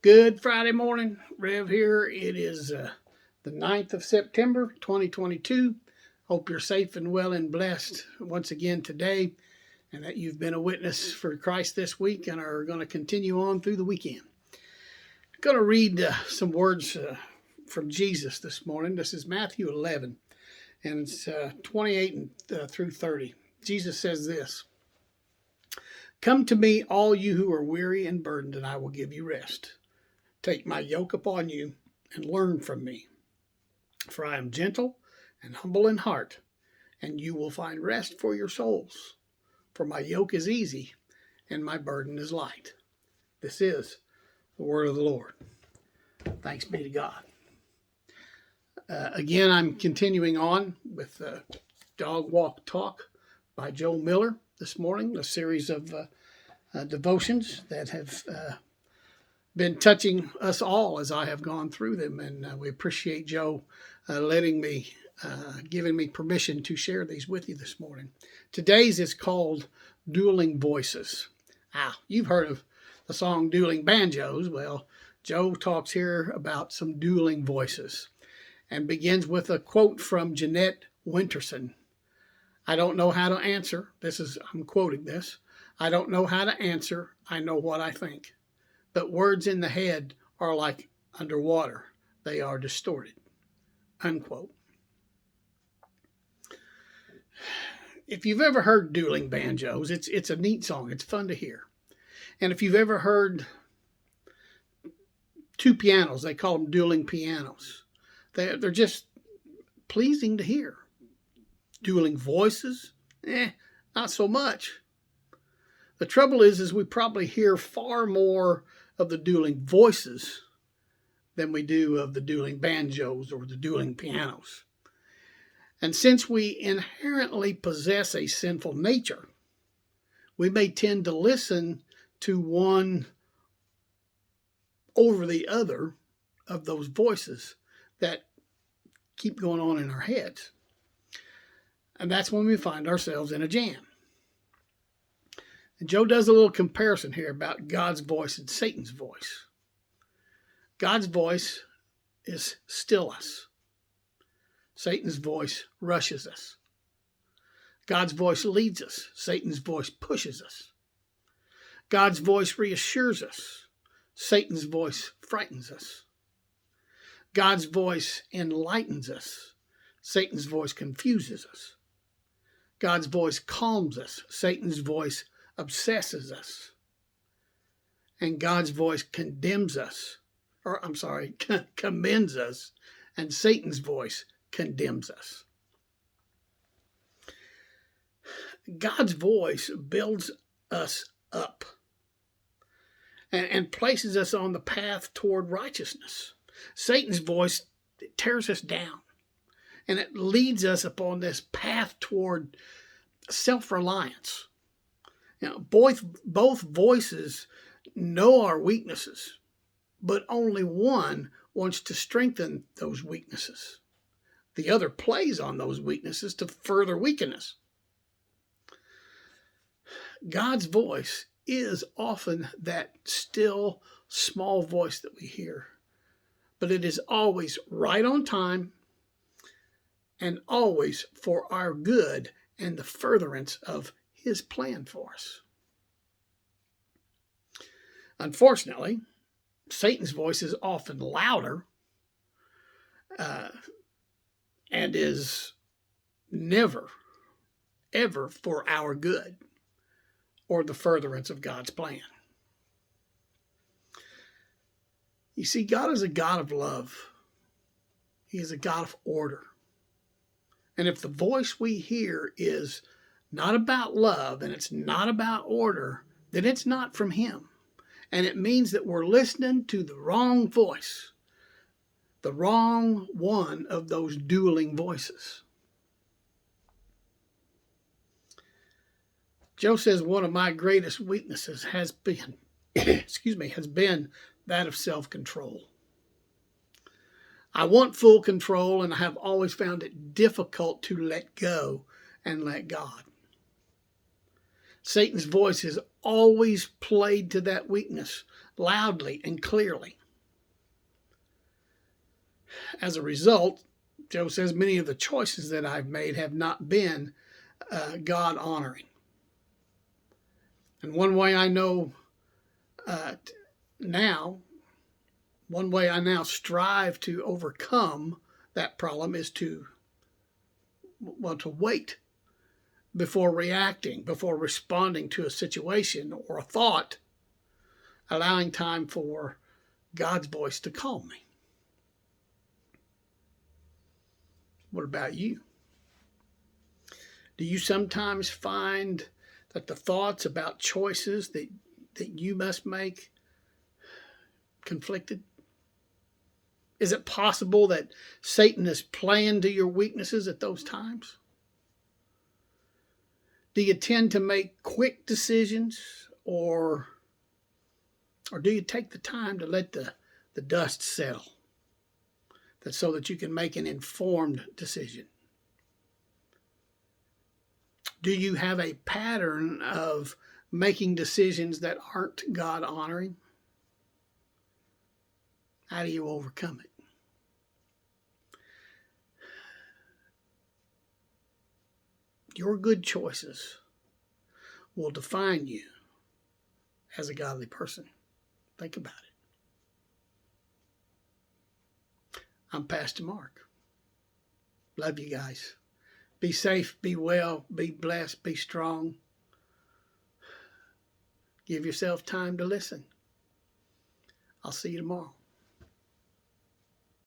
Good Friday morning, Rev here. It is the 9th of September, 2022. Hope you're safe and well and blessed once again today, and that you've been a witness for Christ this week and are going to continue on through the weekend. I'm going to read some words from Jesus this morning. This is Matthew 11, and it's 28 through 30. Jesus says this: "Come to me, all you who are weary and burdened, and I will give you rest. Take my yoke upon you and learn from me, for I am gentle and humble in heart, and you will find rest for your souls. For my yoke is easy and my burden is light." This is the word of the Lord. Thanks be to God. Again, I'm continuing on with Dog Walk Talk by Joe Miller this morning, a series of devotions that have been touching us all as I have gone through them, and we appreciate Joe giving me permission to share these with you this morning. Today's is called Dueling Voices. You've heard of the song Dueling Banjos. Well, Joe talks here about some dueling voices and begins with a quote from Jeanette Winterson. "I don't know how to answer." I'm quoting this. "I don't know how to answer. I know what I think. But words in the head are like underwater. They are distorted." Unquote. If you've ever heard Dueling Banjos, it's a neat song. It's fun to hear. And if you've ever heard two pianos, they call them dueling pianos. They're just pleasing to hear. Dueling voices, not so much. The trouble is we probably hear far more of the dueling voices than we do of the dueling banjos or the dueling pianos. And since we inherently possess a sinful nature, we may tend to listen to one over the other of those voices that keep going on in our heads. And that's when we find ourselves in a jam. And Joe does a little comparison here about God's voice and Satan's voice. God's voice is still us. Satan's voice rushes us. God's voice leads us. Satan's voice pushes us. God's voice reassures us. Satan's voice frightens us. God's voice enlightens us. Satan's voice confuses us. God's voice calms us. Satan's voice obsesses us. And God's voice commends us. And Satan's voice condemns us. God's voice builds us up and places us on the path toward righteousness. Satan's voice tears us down, and it leads us upon this path toward self-reliance. Both voices know our weaknesses, but only one wants to strengthen those weaknesses. The other plays on those weaknesses to further weaken us. God's voice is often that still, small voice that we hear, but it is always right on time and always for our good and the furtherance of His plan for us. Unfortunately, Satan's voice is often louder and is never, ever for our good or the furtherance of God's plan. You see, God is a God of love. He is a God of order. And if the voice we hear is not about love and it's not about order, then it's not from Him. And it means that we're listening to the wrong voice, the wrong one of those dueling voices. Joe says one of my greatest weaknesses has been, has been that of self-control. I want full control, and I have always found it difficult to let go and let God. Satan's voice has always played to that weakness, loudly and clearly. As a result, Job says, many of the choices that I've made have not been God-honoring. And one way I know now, one way I now strive to overcome that problem is to wait before reacting, before responding to a situation or a thought, allowing time for God's voice to calm me. What about you? Do you sometimes find that the thoughts about choices that you must make conflicted? Is it possible that Satan is playing to your weaknesses at those times? Do you tend to make quick decisions, or do you take the time to let the dust settle, so that you can make an informed decision? Do you have a pattern of making decisions that aren't God-honoring? How do you overcome it? Your good choices will define you as a godly person. Think about it. I'm Pastor Mark. Love you guys. Be safe, be well, be blessed, be strong. Give yourself time to listen. I'll see you tomorrow.